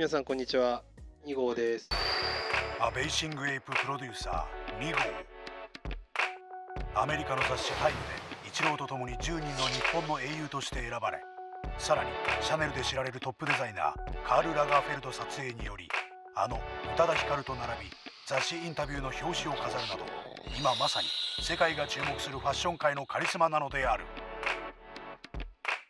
皆さんこんにちは、2号です。ベーシングエイププロデューサー2号。アメリカの雑誌「タイム」でイチローとともに10人の日本の英雄として選ばれ、さらにシャネルで知られるトップデザイナーカール・ラガーフェルド撮影により、宇多田ヒカルと並び雑誌インタビューの表紙を飾るなど、今まさに世界が注目するファッション界のカリスマなのである。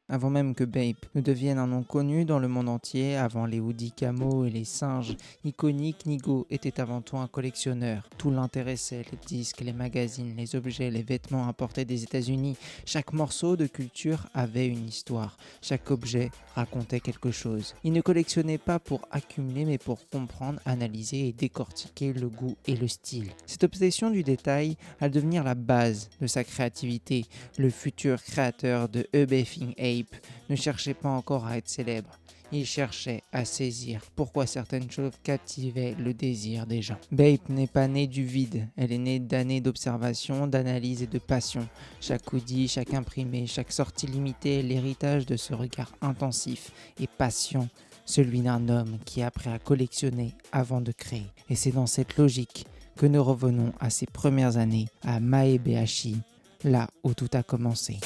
Avant même que Bape ne devienne un nom connu dans le monde entier, avant les hoodies camo et les singes iconiques, Nigo était avant tout un collectionneur. Tout l'intéressait, les disques, les magazines, les objets, les vêtements importés des États-Unis. Chaque morceau de culture avait une histoire. Chaque objet racontait quelque chose. Il ne collectionnait pas pour accumuler, mais pour comprendre, analyser et décortiquer le goût et le style. Cette obsession du détail allait devenir la base de sa créativité. Le futur créateur de Bathing Ape ne cherchait pas encore à être célèbre, il cherchait à saisir pourquoi certaines choses captivaient le désir des gens. Bape n'est pas née du vide, elle est née d'années d'observation, d'analyse et de passion. Chaque hoodie, chaque imprimé, chaque sortie limitée est l'héritage de ce regard intensif et patient, celui d'un homme qui a appris à collectionner avant de créer. Et c'est dans cette logique que nous revenons à ses premières années à Maebayashi, là où tout a commencé.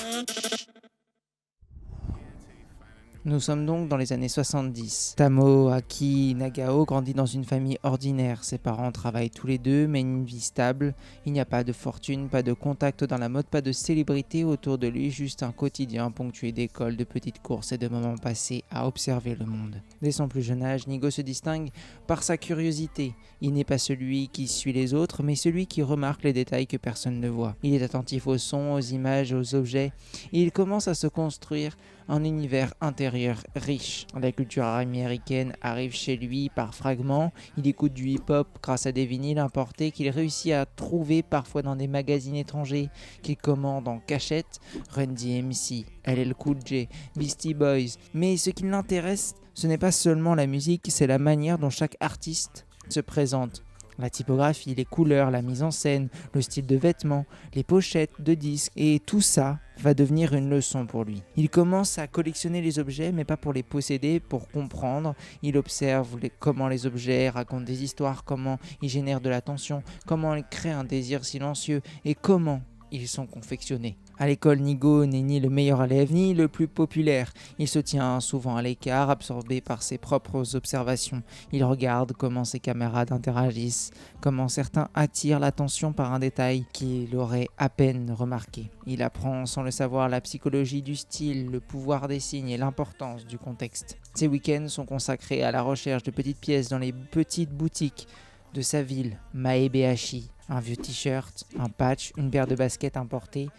Nous sommes donc dans les années 70. Tamo Aki Nagao grandit dans une famille ordinaire. Ses parents travaillent tous les deux, mènent une vie stable. Il n'y a pas de fortune, pas de contact dans la mode, pas de célébrité autour de lui, juste un quotidien ponctué d'écoles, de petites courses et de moments passés à observer le monde. Dès son plus jeune âge, Nigo se distingue par sa curiosité. Il n'est pas celui qui suit les autres, mais celui qui remarque les détails que personne ne voit. Il est attentif aux sons, aux images, aux objets. Et il commence à se construire un univers intérieur riche. La culture américaine arrive chez lui par fragments. Il écoute du hip-hop grâce à des vinyles importés qu'il réussit à trouver parfois dans des magazines étrangers qu'il commande en cachette. Run DMC, LL Cool J, Beastie Boys. Mais ce qui l'intéresse, ce n'est pas seulement la musique, c'est la manière dont chaque artiste se présente. La typographie, les couleurs, la mise en scène, le style de vêtements, les pochettes de disques, et tout ça va devenir une leçon pour lui. Il commence à collectionner les objets, mais pas pour les posséder, pour comprendre. Il observe comment les objets racontent des histoires, comment ils génèrent de l'attention, comment ils créent un désir silencieux, et comment ils sont confectionnés. À l'école, Nigo n'est ni le meilleur élève ni le plus populaire. Il se tient souvent à l'écart, absorbé par ses propres observations. Il regarde comment ses camarades interagissent, comment certains attirent l'attention par un détail qu'il aurait à peine remarqué. Il apprend sans le savoir la psychologie du style, le pouvoir des signes et l'importance du contexte. Ses week-ends sont consacrés à la recherche de petites pièces dans les petites boutiques de sa ville, Maebayashi. Un vieux t-shirt, un patch, une paire de baskets importées.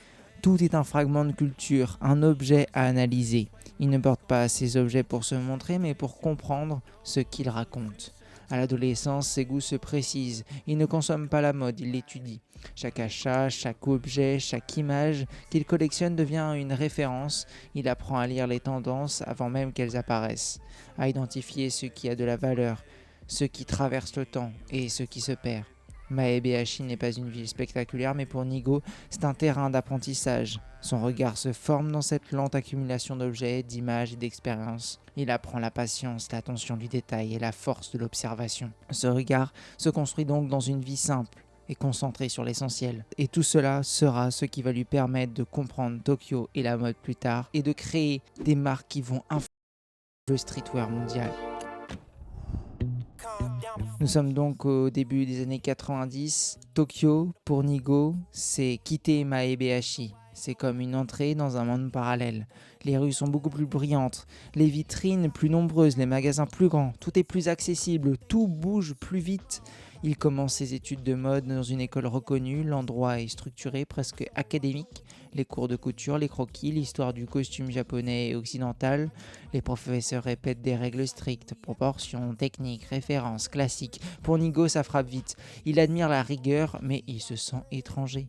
Tout est un fragment de culture, un objet à analyser. Il ne porte pas ces objets pour se montrer, mais pour comprendre ce qu'ils racontent. À l'adolescence, ses goûts se précisent. Il ne consomme pas la mode, il l'étudie. Chaque achat, chaque objet, chaque image qu'il collectionne devient une référence. Il apprend à lire les tendances avant même qu'elles apparaissent, à identifier ce qui a de la valeur, ce qui traverse le temps et ce qui se perd. Maebayashi n'est pas une ville spectaculaire, mais pour Nigo, c'est un terrain d'apprentissage. Son regard se forme dans cette lente accumulation d'objets, d'images et d'expériences. Il apprend la patience, l'attention du détail et la force de l'observation. Ce regard se construit donc dans une vie simple et concentrée sur l'essentiel. Et tout cela sera ce qui va lui permettre de comprendre Tokyo et la mode plus tard, et de créer des marques qui vont influencer le streetwear mondial. Nous sommes donc au début des années 90. Tokyo, pour Nigo, c'est quitter Maebayashi. C'est comme une entrée dans un monde parallèle. Les rues sont beaucoup plus brillantes, les vitrines plus nombreuses, les magasins plus grands, tout est plus accessible, tout bouge plus vite. Il commence ses études de mode dans une école reconnue, l'endroit est structuré, presque académique. Les cours de couture, les croquis, l'histoire du costume japonais et occidental. Les professeurs répètent des règles strictes, proportions, techniques, références, classiques. Pour Nigo, ça frappe vite. Il admire la rigueur, mais il se sent étranger.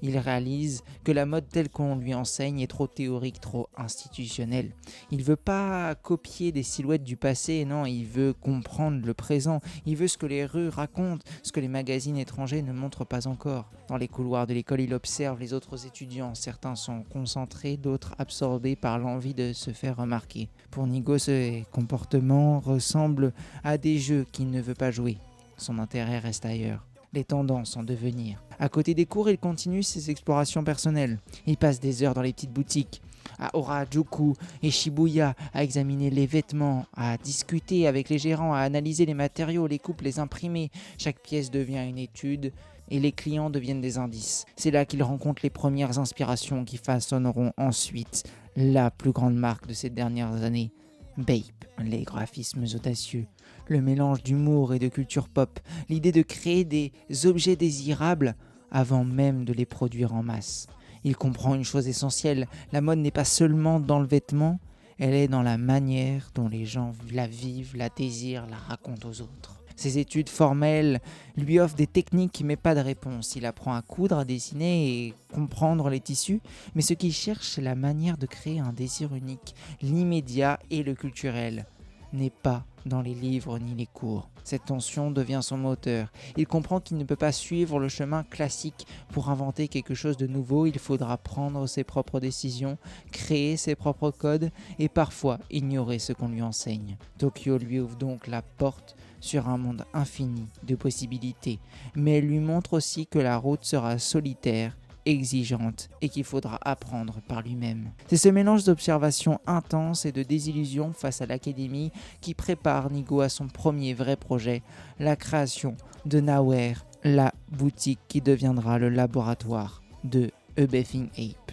Il réalise que la mode telle qu'on lui enseigne est trop théorique, trop institutionnelle. Il veut pas copier des silhouettes du passé, non, il veut comprendre le présent. Il veut ce que les rues racontent, ce que les magazines étrangers ne montrent pas encore. Dans les couloirs de l'école, il observe les autres étudiants. Certains sont concentrés, d'autres absorbés par l'envie de se faire remarquer. Pour Nigo, ces comportements ressemblent à des jeux qu'il ne veut pas jouer. Son intérêt reste ailleurs. Les tendances en devenir. À côté des cours, il continue ses explorations personnelles. Il passe des heures dans les petites boutiques, à Harajuku et Shibuya, à examiner les vêtements, à discuter avec les gérants, à analyser les matériaux, les coupes, les imprimer. Chaque pièce devient une étude et les clients deviennent des indices. C'est là qu'il rencontre les premières inspirations qui façonneront ensuite la plus grande marque de ces dernières années, Bape. Les graphismes audacieux, le mélange d'humour et de culture pop, l'idée de créer des objets désirables avant même de les produire en masse. Il comprend une chose essentielle, la mode n'est pas seulement dans le vêtement, elle est dans la manière dont les gens la vivent, la désirent, la racontent aux autres. Ses études formelles lui offrent des techniques mais pas de réponse. Il apprend à coudre, à dessiner et comprendre les tissus, mais ce qu'il cherche, c'est la manière de créer un désir unique. L'immédiat et le culturel n'est pas dans les livres ni les cours. Cette tension devient son moteur. Il comprend qu'il ne peut pas suivre le chemin classique. Pour inventer quelque chose de nouveau, il faudra prendre ses propres décisions, créer ses propres codes et parfois ignorer ce qu'on lui enseigne. Tokyo lui ouvre donc la porte sur un monde infini de possibilités, mais elle lui montre aussi que la route sera solitaire, exigeante et qu'il faudra apprendre par lui-même. C'est ce mélange d'observation intense et de désillusion face à l'académie qui prépare Nigo à son premier vrai projet, la création de Nowhere, la boutique qui deviendra le laboratoire de A Bathing Ape.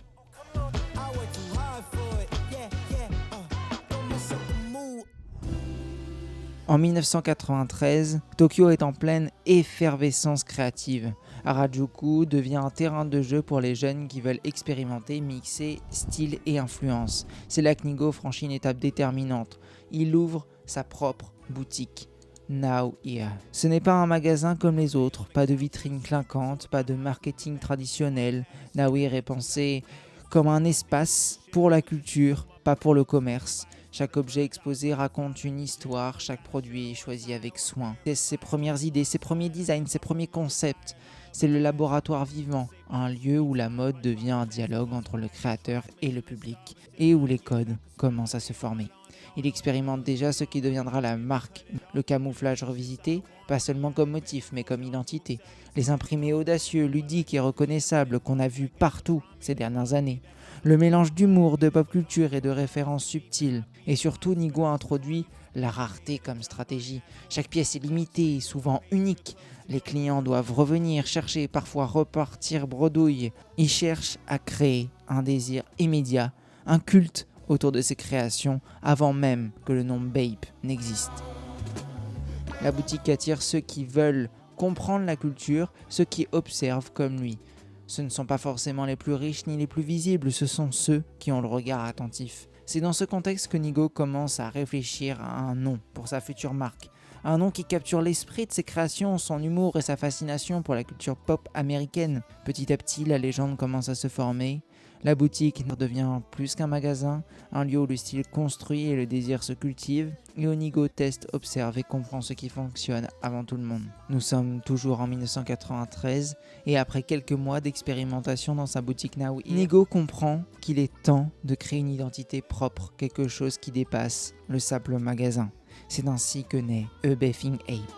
En 1993, Tokyo est en pleine effervescence créative. Harajuku devient un terrain de jeu pour les jeunes qui veulent expérimenter, mixer style et influence. C'est là que Nigo franchit une étape déterminante. Il ouvre sa propre boutique, Now Here. Ce n'est pas un magasin comme les autres, pas de vitrine clinquante, pas de marketing traditionnel. Now Here est pensé comme un espace pour la culture, pas pour le commerce. Chaque objet exposé raconte une histoire, chaque produit est choisi avec soin. C'est ses premières idées, ses premiers designs, ses premiers concepts. C'est le laboratoire vivant, un lieu où la mode devient un dialogue entre le créateur et le public, et où les codes commencent à se former. Il expérimente déjà ce qui deviendra la marque, le camouflage revisité, pas seulement comme motif, mais comme identité. Les imprimés audacieux, ludiques et reconnaissables qu'on a vus partout ces dernières années. Le mélange d'humour, de pop culture et de références subtiles. Et surtout, Nigo a introduit la rareté comme stratégie. Chaque pièce est limitée, souvent unique. Les clients doivent revenir, chercher, parfois repartir bredouille. Ils cherchent à créer un désir immédiat, un culte autour de ses créations avant même que le nom Bape n'existe. La boutique attire ceux qui veulent comprendre la culture, ceux qui observent comme lui. Ce ne sont pas forcément les plus riches ni les plus visibles, ce sont ceux qui ont le regard attentif. C'est dans ce contexte que Nigo commence à réfléchir à un nom pour sa future marque. Un nom qui capture l'esprit de ses créations, son humour et sa fascination pour la culture pop américaine. Petit à petit, la légende commence à se former. La boutique devient plus qu'un magasin, un lieu où le style construit et le désir se cultive, et où Nigo teste, observe et comprend ce qui fonctionne avant tout le monde. Nous sommes toujours en 1993, et après quelques mois d'expérimentation dans sa boutique Now Here, Nigo comprend qu'il est temps de créer une identité propre, quelque chose qui dépasse le simple magasin. C'est ainsi que naît A Bathing Ape.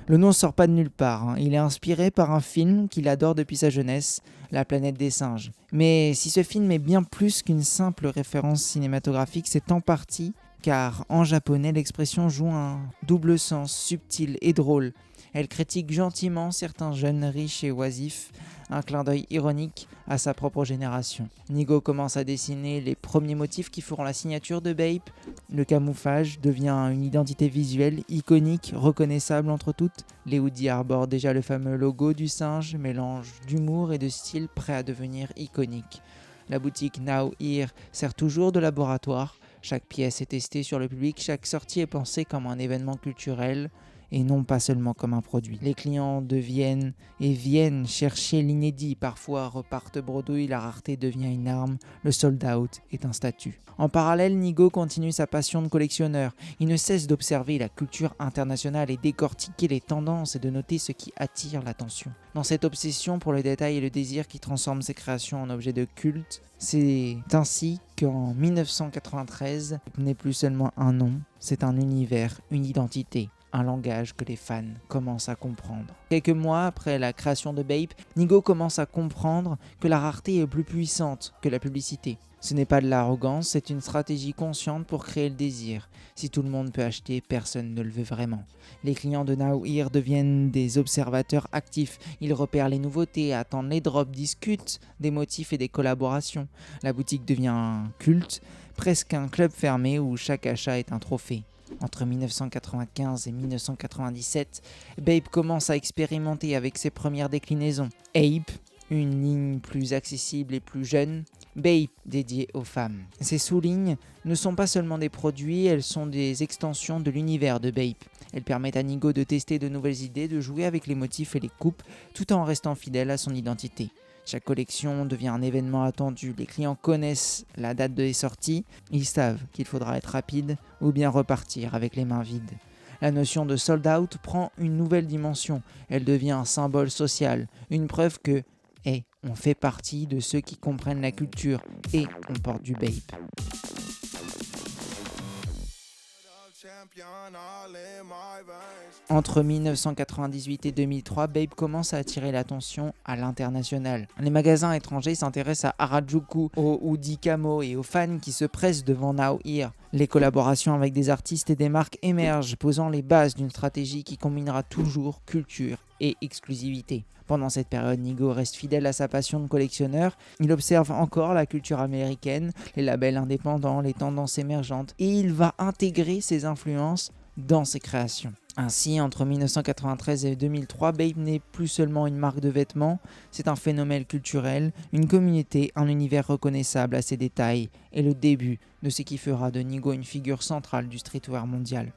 Le nom sort pas de nulle part, il est inspiré par un film qu'il adore depuis sa jeunesse, La planète des singes. Mais si ce film est bien plus qu'une simple référence cinématographique, c'est en partie car en japonais l'expression joue un double sens subtil et drôle. Elle critique gentiment certains jeunes riches et oisifs, un clin d'œil ironique à sa propre génération. Nigo commence à dessiner les premiers motifs qui feront la signature de Bape. Le camouflage devient une identité visuelle iconique, reconnaissable entre toutes. Les hoodies arborent déjà le fameux logo du singe, mélange d'humour et de style prêt à devenir iconique. La boutique Now Here sert toujours de laboratoire. Chaque pièce est testée sur le public, chaque sortie est pensée comme un événement culturel. et non pas seulement comme un produit. Les clients viennent chercher l'inédit, parfois repartent bredouille, la rareté devient une arme, le sold out est un statut. En parallèle, Nigo continue sa passion de collectionneur. Il ne cesse d'observer la culture internationale et décortiquer les tendances et de noter ce qui attire l'attention. Dans cette obsession pour le détail et le désir qui transforme ses créations en objets de culte, c'est ainsi qu'en 1993 n'est plus seulement un nom, c'est un univers, une identité, un langage que les fans commencent à comprendre. Quelques mois après la création de Bape, Nigo commence à comprendre que la rareté est plus puissante que la publicité. Ce n'est pas de l'arrogance, c'est une stratégie consciente pour créer le désir. Si tout le monde peut acheter, personne ne le veut vraiment. Les clients de Now Here deviennent des observateurs actifs. Ils repèrent les nouveautés, attendent les drops, discutent des motifs et des collaborations. La boutique devient un culte, presque un club fermé où chaque achat est un trophée. Entre 1995 et 1997, Bape commence à expérimenter avec ses premières déclinaisons. Ape, une ligne plus accessible et plus jeune, Bape dédiée aux femmes. Ces sous-lignes ne sont pas seulement des produits, elles sont des extensions de l'univers de Bape. Elles permettent à Nigo de tester de nouvelles idées, de jouer avec les motifs et les coupes, tout en restant fidèle à son identité. Chaque collection devient un événement attendu, les clients connaissent la date de sortie, ils savent qu'il faudra être rapide ou bien repartir avec les mains vides. La notion de sold out prend une nouvelle dimension, elle devient un symbole social, une preuve que on fait partie de ceux qui comprennent la culture et on porte du Bape. Entre 1998 et 2003, Bape commence à attirer l'attention à l'international. Les magasins étrangers s'intéressent à Harajuku, au Hoodie Camo et aux fans qui se pressent devant Now Here. Les collaborations avec des artistes et des marques émergent, posant les bases d'une stratégie qui combinera toujours culture et exclusivité. Pendant cette période, Nigo reste fidèle à sa passion de collectionneur. Il observe encore la culture américaine, les labels indépendants, les tendances émergentes, et il va intégrer ses influences dans ses créations. Ainsi, entre 1993 et 2003, Bape n'est plus seulement une marque de vêtements, c'est un phénomène culturel, une communauté, un univers reconnaissable à ses détails, et le début de ce qui fera de Nigo une figure centrale du streetwear mondial.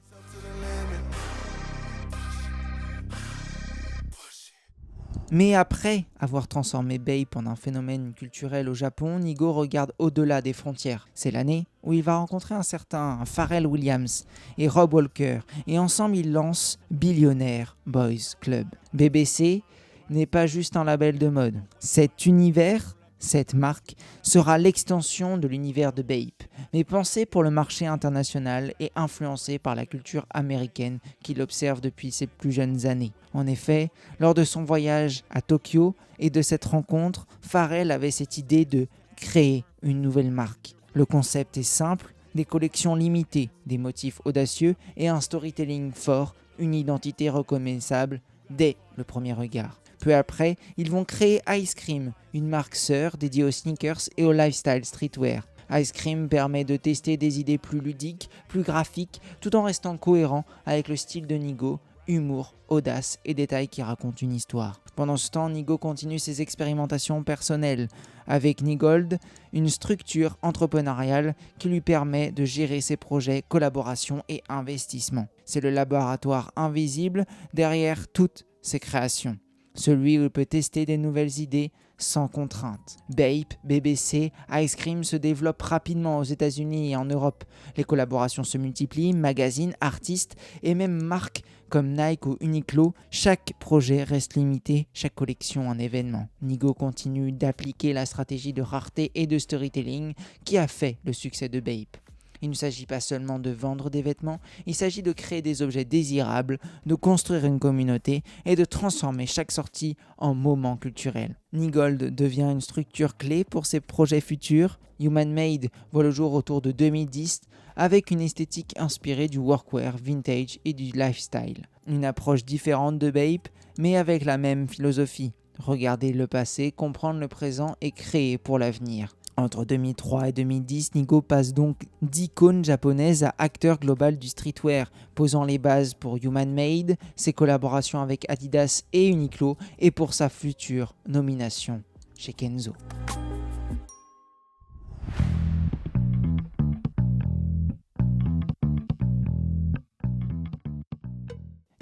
Mais après avoir transformé Bape en un phénomène culturel au Japon, Nigo regarde au-delà des frontières. C'est l'année où il va rencontrer un certain Pharrell Williams et Rob Walker, et ensemble ils lancent Billionaire Boys Club. BBC n'est pas juste un label de mode. Cet univers, cette marque, sera l'extension de l'univers de Bape, mais pensé pour le marché international et influencé par la culture américaine qu'il observe depuis ses plus jeunes années. En effet, lors de son voyage à Tokyo et de cette rencontre, Pharrell avait cette idée de créer une nouvelle marque. Le concept est simple, des collections limitées, des motifs audacieux et un storytelling fort, une identité reconnaissable dès le premier regard. Peu après, ils vont créer Ice Cream, une marque sœur dédiée aux sneakers et au lifestyle streetwear. Ice Cream permet de tester des idées plus ludiques, plus graphiques, tout en restant cohérent avec le style de Nigo, humour, audace et détails qui racontent une histoire. Pendant ce temps, Nigo continue ses expérimentations personnelles avec Nigold, une structure entrepreneuriale qui lui permet de gérer ses projets, collaborations et investissements. C'est le laboratoire invisible derrière toutes ses créations. Celui où il peut tester des nouvelles idées sans contrainte. Bape, BBC, Ice Cream se développent rapidement aux États-Unis et en Europe. Les collaborations se multiplient, magazines, artistes et même marques comme Nike ou Uniqlo. Chaque projet reste limité, chaque collection un événement. Nigo continue d'appliquer la stratégie de rareté et de storytelling qui a fait le succès de Bape. Il ne s'agit pas seulement de vendre des vêtements, il s'agit de créer des objets désirables, de construire une communauté et de transformer chaque sortie en moment culturel. Nigold devient une structure clé pour ses projets futurs. Human Made voit le jour autour de 2010 avec une esthétique inspirée du workwear, vintage et du lifestyle. Une approche différente de Bape, mais avec la même philosophie. Regarder le passé, comprendre le présent et créer pour l'avenir. Entre 2003 et 2010, Nigo passe donc d'icône japonaise à acteur global du streetwear, posant les bases pour Human Made, ses collaborations avec Adidas et Uniqlo et pour sa future nomination chez Kenzo.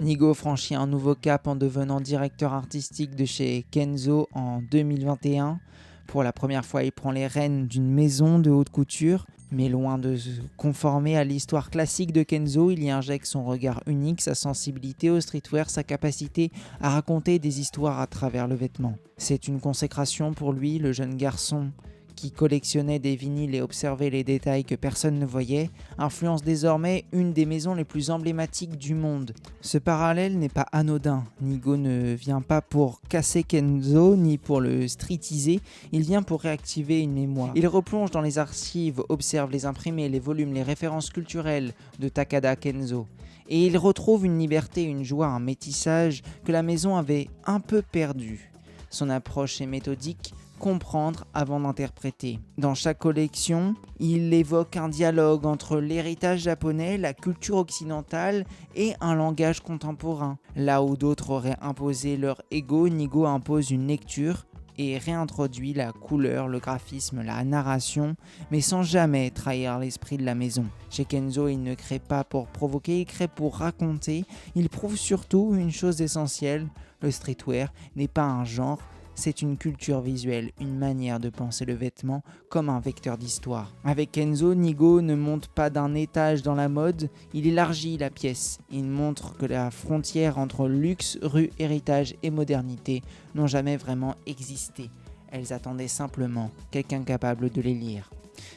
Nigo franchit un nouveau cap en devenant directeur artistique de chez Kenzo en 2021. Pour la première fois, il prend les rênes d'une maison de haute couture. Mais loin de se conformer à l'histoire classique de Kenzo, il y injecte son regard unique, sa sensibilité au streetwear, sa capacité à raconter des histoires à travers le vêtement. C'est une consécration pour lui, le jeune garçon qui collectionnait des vinyles et observait les détails que personne ne voyait, influence désormais une des maisons les plus emblématiques du monde. Ce parallèle n'est pas anodin. Nigo ne vient pas pour casser Kenzo ni pour le streetiser, il vient pour réactiver une mémoire. Il replonge dans les archives, observe les imprimés, les volumes, les références culturelles de Takada Kenzo. Et il retrouve une liberté, une joie, un métissage que la maison avait un peu perdu. Son approche est méthodique, comprendre avant d'interpréter. Dans chaque collection, il évoque un dialogue entre l'héritage japonais, la culture occidentale et un langage contemporain. Là où d'autres auraient imposé leur ego, Nigo impose une lecture et réintroduit la couleur, le graphisme, la narration, mais sans jamais trahir l'esprit de la maison. Chez Kenzo, il ne crée pas pour provoquer, il crée pour raconter. Il prouve surtout une chose essentielle, le streetwear n'est pas un genre, c'est une culture visuelle, une manière de penser le vêtement comme un vecteur d'histoire. Avec Kenzo, Nigo ne monte pas d'un étage dans la mode, il élargit la pièce. Il montre que la frontière entre luxe, rue, héritage et modernité n'ont jamais vraiment existé. Elles attendaient simplement quelqu'un capable de les lire.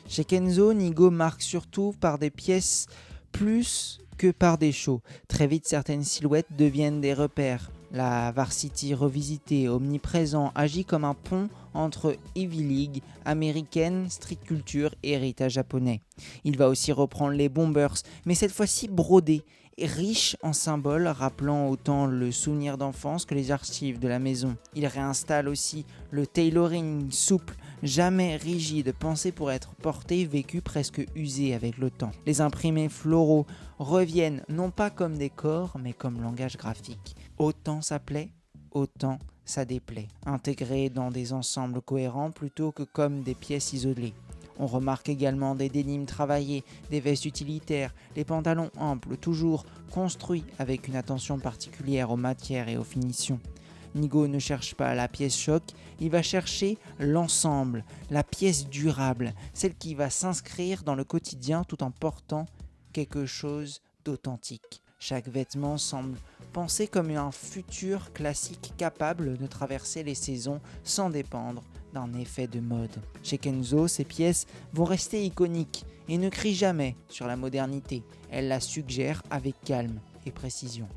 Chez Kenzo, Nigo marque surtout par des pièces plus que par des shows. Très vite, certaines silhouettes deviennent des repères. La Varsity revisitée, omniprésent, agit comme un pont entre Ivy League, américaine, street culture et héritage japonais. Il va aussi reprendre les bombers, mais cette fois-ci brodés et riches en symboles, rappelant autant le souvenir d'enfance que les archives de la maison. Il réinstalle aussi le tailoring souple, jamais rigide, pensé pour être porté, vécu, presque usé avec le temps. Les imprimés floraux reviennent non pas comme décor, mais comme langage graphique. Autant ça plaît, autant ça déplaît. Intégrés dans des ensembles cohérents plutôt que comme des pièces isolées. On remarque également des dénimes travaillés, des vestes utilitaires, les pantalons amples, toujours construits avec une attention particulière aux matières et aux finitions. Nigo ne cherche pas la pièce choc, il va chercher l'ensemble, la pièce durable, celle qui va s'inscrire dans le quotidien tout en portant quelque chose d'authentique. Chaque vêtement semble pensé comme un futur classique capable de traverser les saisons sans dépendre d'un effet de mode. Chez Kenzo, ces pièces vont rester iconiques et ne crient jamais sur la modernité. Elles la suggèrent avec calme et précision.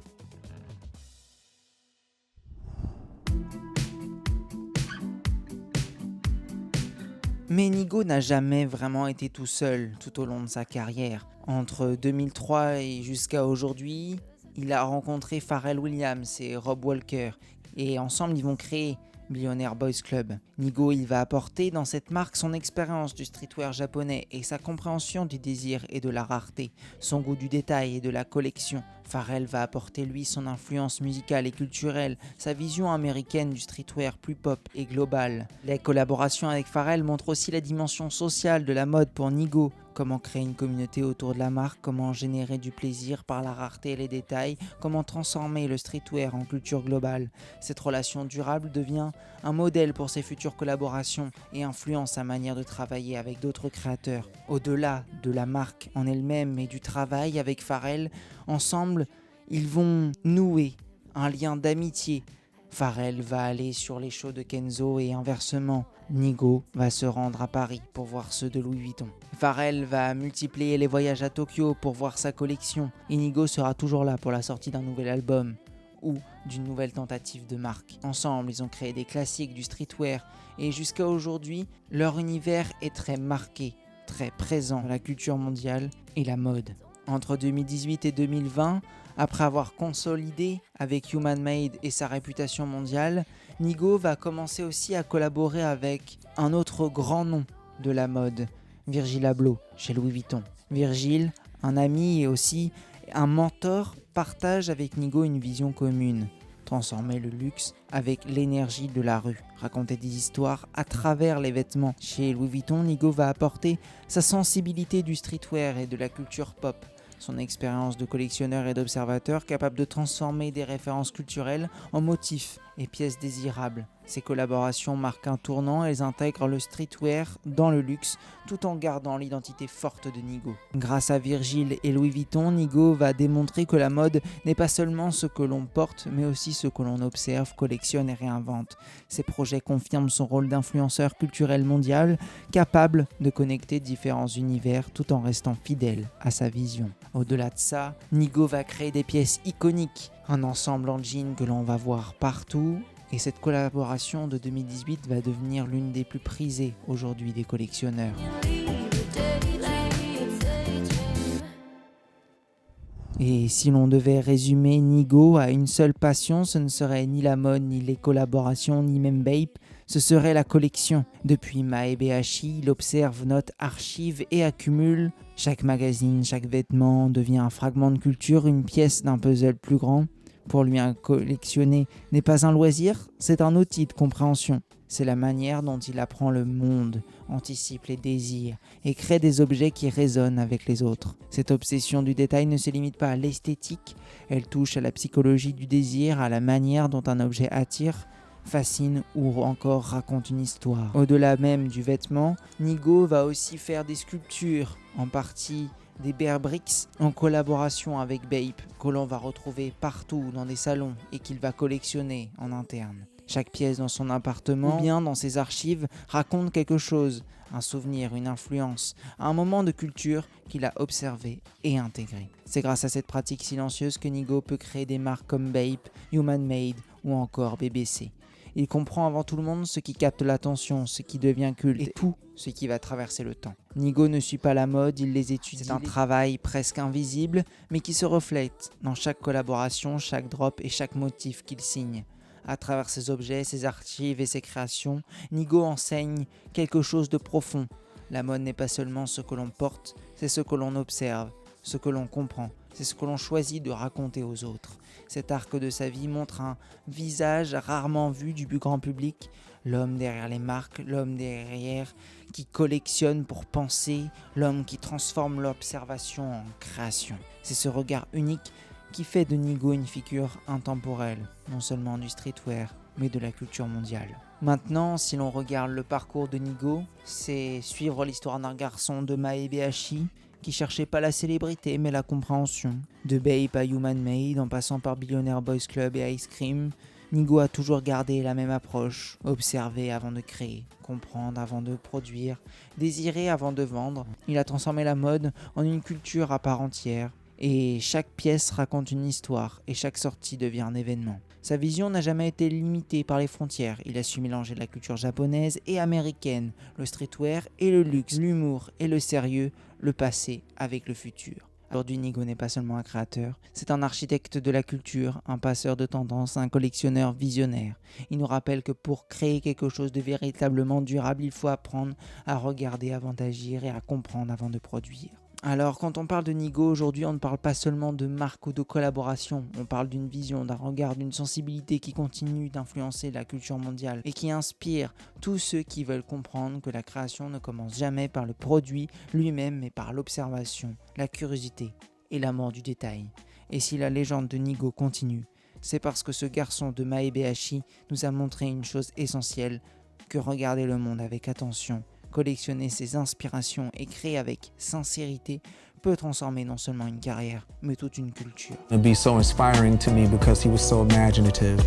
Mais Nigo n'a jamais vraiment été tout seul tout au long de sa carrière. Entre 2003 et jusqu'à aujourd'hui, il a rencontré Pharrell Williams et Rob Walker. Et ensemble, ils vont créer Billionaire Boys Club. Nigo, il va apporter dans cette marque son expérience du streetwear japonais et sa compréhension du désir et de la rareté, son goût du détail et de la collection. Pharrell va apporter lui son influence musicale et culturelle, sa vision américaine du streetwear plus pop et global. Les collaborations avec Pharrell montrent aussi la dimension sociale de la mode pour Nigo. Comment créer une communauté autour de la marque, comment générer du plaisir par la rareté et les détails, comment transformer le streetwear en culture globale. Cette relation durable devient un modèle pour ses futures collaborations et influence sa manière de travailler avec d'autres créateurs. Au-delà de la marque en elle-même et du travail avec Pharrell, ensemble, ils vont nouer un lien d'amitié. Pharrell va aller sur les shows de Kenzo et inversement, Nigo va se rendre à Paris pour voir ceux de Louis Vuitton. Pharrell va multiplier les voyages à Tokyo pour voir sa collection et Nigo sera toujours là pour la sortie d'un nouvel album ou d'une nouvelle tentative de marque. Ensemble, ils ont créé des classiques du streetwear et jusqu'à aujourd'hui, leur univers est très marqué, très présent dans la culture mondiale et la mode. Entre 2018 et 2020, après avoir consolidé avec Human Made et sa réputation mondiale, Nigo va commencer aussi à collaborer avec un autre grand nom de la mode, Virgil Abloh, chez Louis Vuitton. Virgil, un ami et aussi un mentor, partage avec Nigo une vision commune. Transformer le luxe avec l'énergie de la rue. Raconter des histoires à travers les vêtements. Chez Louis Vuitton, Nigo va apporter sa sensibilité du streetwear et de la culture pop. Son expérience de collectionneur et d'observateur capable de transformer des références culturelles en motifs et pièces désirables. Ces collaborations marquent un tournant, elles intègrent le streetwear dans le luxe tout en gardant l'identité forte de Nigo. Grâce à Virgil et Louis Vuitton, Nigo va démontrer que la mode n'est pas seulement ce que l'on porte, mais aussi ce que l'on observe, collectionne et réinvente. Ces projets confirment son rôle d'influenceur culturel mondial, capable de connecter différents univers tout en restant fidèle à sa vision. Au-delà de ça, Nigo va créer des pièces iconiques, un ensemble en jean que l'on va voir partout. Et cette collaboration de 2018 va devenir l'une des plus prisées aujourd'hui des collectionneurs. Et si l'on devait résumer Nigo à une seule passion, ce ne serait ni la mode, ni les collaborations, ni même Bape, ce serait la collection. Depuis Maebayashi, il observe, note, archive et accumule. Chaque magazine, chaque vêtement devient un fragment de culture, une pièce d'un puzzle plus grand. Pour lui, collectionner n'est pas un loisir, c'est un outil de compréhension. C'est la manière dont il apprend le monde, anticipe les désirs et crée des objets qui résonnent avec les autres. Cette obsession du détail ne se limite pas à l'esthétique, elle touche à la psychologie du désir, à la manière dont un objet attire, fascine ou encore raconte une histoire. Au-delà même du vêtement, Nigo va aussi faire des sculptures, en partie des Bear Bricks en collaboration avec Bape que l'on va retrouver partout dans des salons et qu'il va collectionner en interne. Chaque pièce dans son appartement ou bien dans ses archives raconte quelque chose, un souvenir, une influence, un moment de culture qu'il a observé et intégré. C'est grâce à cette pratique silencieuse que Nigo peut créer des marques comme Bape, Human Made ou encore BBC. Il comprend avant tout le monde ce qui capte l'attention, ce qui devient culte et tout ce qui va traverser le temps. Nigo ne suit pas la mode, il les étudie. C'est un travail presque invisible, mais qui se reflète dans chaque collaboration, chaque drop et chaque motif qu'il signe. À travers ses objets, ses archives et ses créations, Nigo enseigne quelque chose de profond. La mode n'est pas seulement ce que l'on porte, c'est ce que l'on observe, ce que l'on comprend. C'est ce que l'on choisit de raconter aux autres. Cet arc de sa vie montre un visage rarement vu du plus grand public, l'homme derrière les marques, l'homme derrière qui collectionne pour penser, l'homme qui transforme l'observation en création. C'est ce regard unique qui fait de Nigo une figure intemporelle, non seulement du streetwear, mais de la culture mondiale. Maintenant, si l'on regarde le parcours de Nigo, c'est suivre l'histoire d'un garçon de Maebayashi qui cherchait pas la célébrité mais la compréhension. De Bape à Human Made, en passant par Billionaire Boys Club et Ice Cream, Nigo a toujours gardé la même approche, observer avant de créer, comprendre avant de produire, désirer avant de vendre. Il a transformé la mode en une culture à part entière, et chaque pièce raconte une histoire, et chaque sortie devient un événement. Sa vision n'a jamais été limitée par les frontières. Il a su mélanger la culture japonaise et américaine, le streetwear et le luxe, l'humour et le sérieux, le passé avec le futur. Aujourd'hui, Nigo n'est pas seulement un créateur, c'est un architecte de la culture, un passeur de tendance, un collectionneur visionnaire. Il nous rappelle que pour créer quelque chose de véritablement durable, il faut apprendre à regarder avant d'agir et à comprendre avant de produire. Alors, quand on parle de Nigo aujourd'hui, on ne parle pas seulement de marque ou de collaboration, on parle d'une vision, d'un regard, d'une sensibilité qui continue d'influencer la culture mondiale et qui inspire tous ceux qui veulent comprendre que la création ne commence jamais par le produit lui-même, mais par l'observation, la curiosité et l'amour du détail. Et si la légende de Nigo continue, c'est parce que ce garçon de Maebayashi nous a montré une chose essentielle, que regarder le monde avec attention, collectionner ses inspirations et créer avec sincérité peut transformer non seulement une carrière, mais toute une culture. It'd be so inspiring to me because he was so imaginative.